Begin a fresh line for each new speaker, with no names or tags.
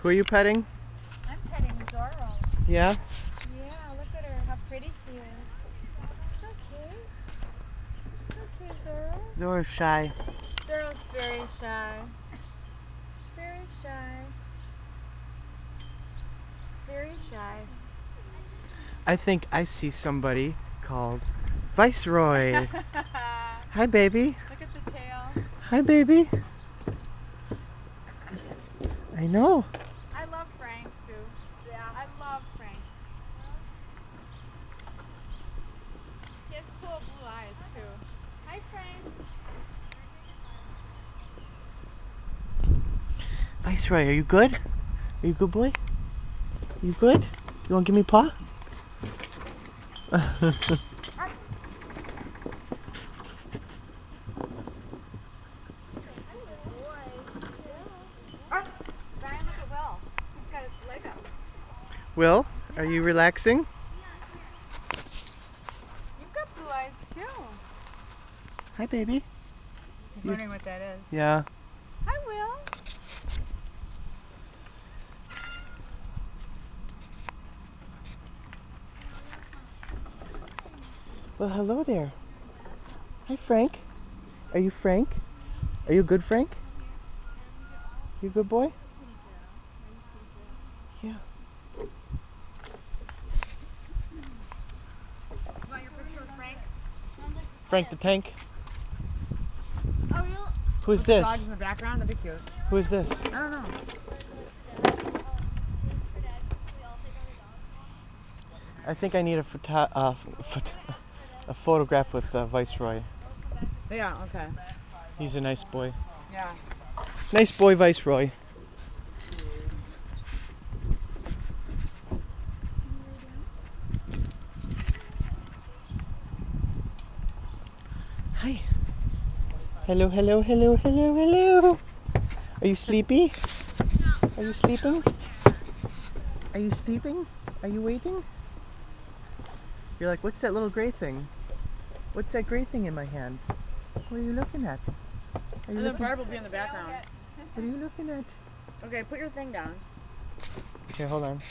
Who are you petting?
I'm petting Zorro.
Yeah?
Yeah, look at her, how pretty she is. It's okay. It's okay, Zorro.
Zora's shy.
Zorro's very shy. Very shy. Very shy.
I think I see somebody called Viceroy. Hi, baby.
Look at the tail.
Hi, baby. I know.
I love Frank too. Yeah. I love Frank. He has cool blue eyes too. Hi, Frank.
Viceroy, are you good? Are you a good boy? You good? You want to give me a paw?
Brian, look at Will. He's got his leg up.
Will, are you relaxing?
You've got blue eyes too.
Hi, baby.
He's wondering what that is.
Yeah.
Hi, Will.
Well, hello there. Hi, Frank. Are you Frank? Are you a good Frank? You a good boy? Yeah.
You want your picture with Frank?
Frank the Tank.
Oh, really?
Who's
Dogs
this?
in the background, that'd be cute.
Who is this?
I don't know.
I think I need a photograph with Viceroy.
Yeah, okay.
He's a nice boy.
Yeah.
Nice boy, Viceroy. Hi. Hello, hello, hello, hello, hello. Are you sleepy? Are you sleeping? Are you sleeping? Are you waiting? You're like, what's that little gray thing? What's that gray thing in my hand? What are you looking at? Are you
And then
looking?
Barb will be in the background.
What are you looking at?
Okay, put your thing down.
Okay, hold on.